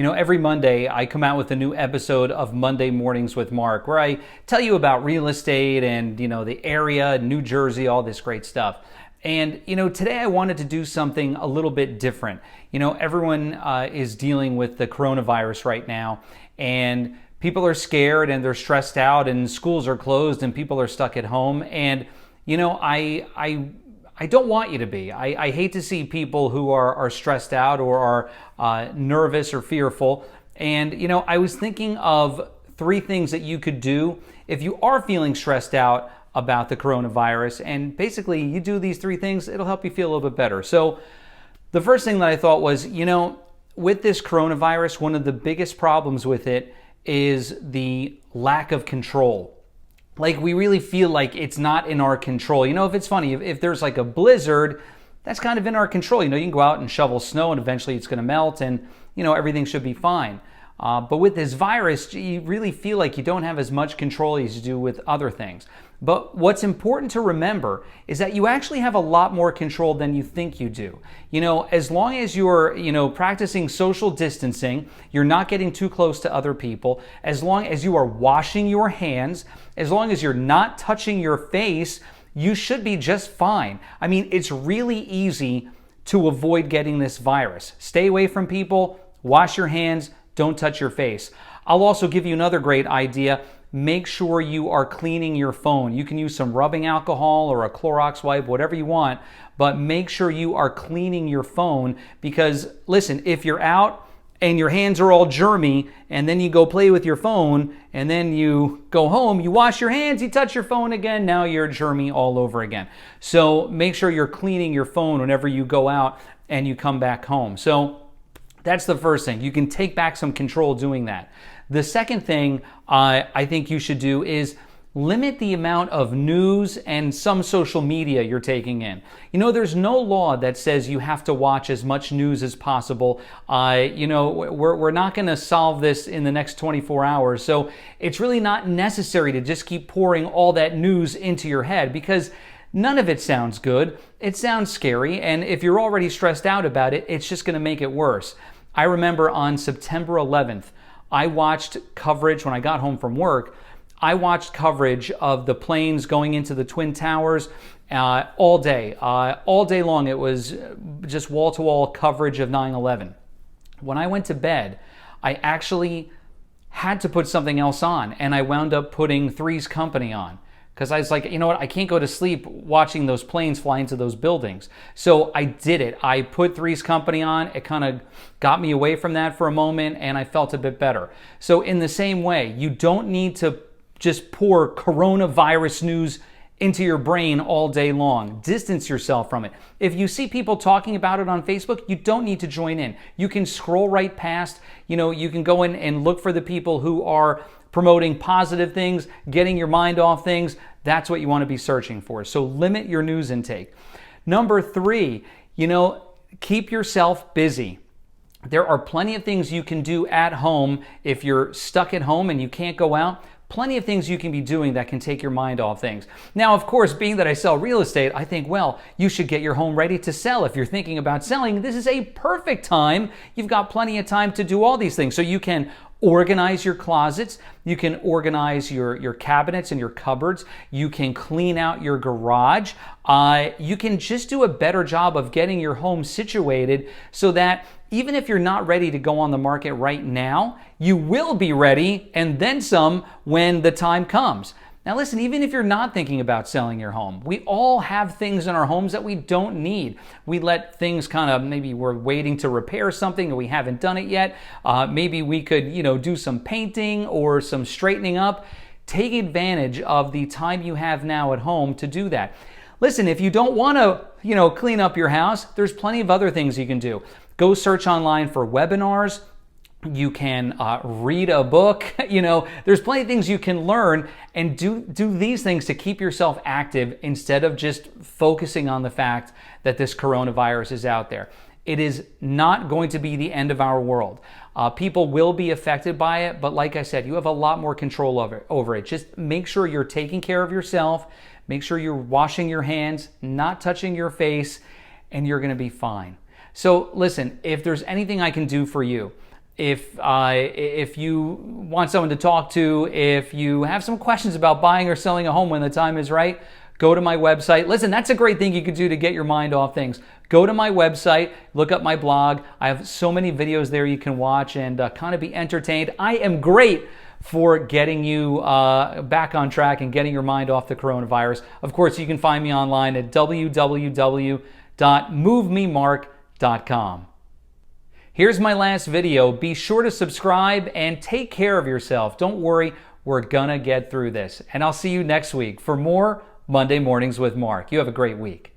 Every Monday I come out with a new episode of Monday Mornings with Mark, where I tell you about real estate and, the area, New Jersey, all this great stuff. And, today I wanted to do something a little bit different. Everyone is dealing with the coronavirus right now, and people are scared and they're stressed out, and schools are closed and people are stuck at home. And, I don't want you to be. I hate to see people who are stressed out or are nervous or fearful. And, I was thinking of 3 things that you could do if you are feeling stressed out about the coronavirus. And basically, you do these 3 things, it'll help you feel a little bit better. So the first thing that I thought was, with this coronavirus, one of the biggest problems with it is the lack of control. Like, we really feel like it's not in our control. If it's funny, if there's like a blizzard, that's kind of in our control. You can go out and shovel snow and eventually it's going to melt and, everything should be fine. But with this virus, you really feel like you don't have as much control as you do with other things. But what's important to remember is that you actually have a lot more control than you think you do. As long as you're, practicing social distancing, you're not getting too close to other people, as long as you are washing your hands, as long as you're not touching your face, you should be just fine. I mean, it's really easy to avoid getting this virus. Stay away from people, wash your hands, don't touch your face. I'll also give you another great idea. Make sure you are cleaning your phone. You can use some rubbing alcohol or a Clorox wipe, whatever you want, but make sure you are cleaning your phone because, listen, if you're out and your hands are all germy and then you go play with your phone and then you go home, you wash your hands, you touch your phone again, now you're germy all over again. So make sure you're cleaning your phone whenever you go out and you come back home. So that's the first thing. You can take back some control doing that. The second thing I think you should do is limit the amount of news and some social media you're taking in. There's no law that says you have to watch as much news as possible. We're not going to solve this in the next 24 hours. So it's really not necessary to just keep pouring all that news into your head because none of it sounds good. It sounds scary. And if you're already stressed out about it, it's just going to make it worse. I remember on September 11th, I watched coverage when I got home from work. I watched coverage of the planes going into the Twin Towers all day. All day long, it was just wall-to-wall coverage of 9/11. When I went to bed, I actually had to put something else on, and I wound up putting Three's Company on. Because I was like, I can't go to sleep watching those planes fly into those buildings. So I did it. I put Three's Company on. It kind of got me away from that for a moment, and I felt a bit better. So in the same way, you don't need to just pour coronavirus news into your brain all day long. Distance yourself from it. If you see people talking about it on Facebook, you don't need to join in. You can scroll right past. You can go in and look for the people who are promoting positive things, getting your mind off things. That's what you want to be searching for. So limit your news intake. Number 3, keep yourself busy. There are plenty of things you can do at home if you're stuck at home and you can't go out. Plenty of things you can be doing that can take your mind off things. Now, of course, being that I sell real estate, I think, well, you should get your home ready to sell. If you're thinking about selling, this is a perfect time. You've got plenty of time to do all these things. So you can organize your closets, you can organize your cabinets and your cupboards, you can clean out your garage, you can just do a better job of getting your home situated so that even if you're not ready to go on the market right now, you will be ready and then some when the time comes. Now listen, even if you're not thinking about selling your home, we all have things in our homes that we don't need. We let things maybe we're waiting to repair something and we haven't done it yet. Maybe we could, do some painting or some straightening up. Take advantage of the time you have now at home to do that. Listen, if you don't want to, clean up your house, there's plenty of other things you can do. Go search online for webinars. You can read a book. There's plenty of things you can learn and do these things to keep yourself active instead of just focusing on the fact that this coronavirus is out there. It is not going to be the end of our world. People will be affected by it, but like I said, you have a lot more control over it. Just make sure you're taking care of yourself. Make sure you're washing your hands, not touching your face, and you're going to be fine. So listen, if there's anything I can do for you, if you want someone to talk to, if you have some questions about buying or selling a home when the time is right, go to my website. Listen, that's a great thing you could do to get your mind off things. Go to my website, look up my blog. I have so many videos there you can watch and kind of be entertained. I am great for getting you back on track and getting your mind off the coronavirus. Of course, you can find me online at www.MoveMeMark.com. Here's my last video. Be sure to subscribe and take care of yourself. Don't worry, we're gonna get through this. And I'll see you next week for more Monday Mornings with Mark. You have a great week.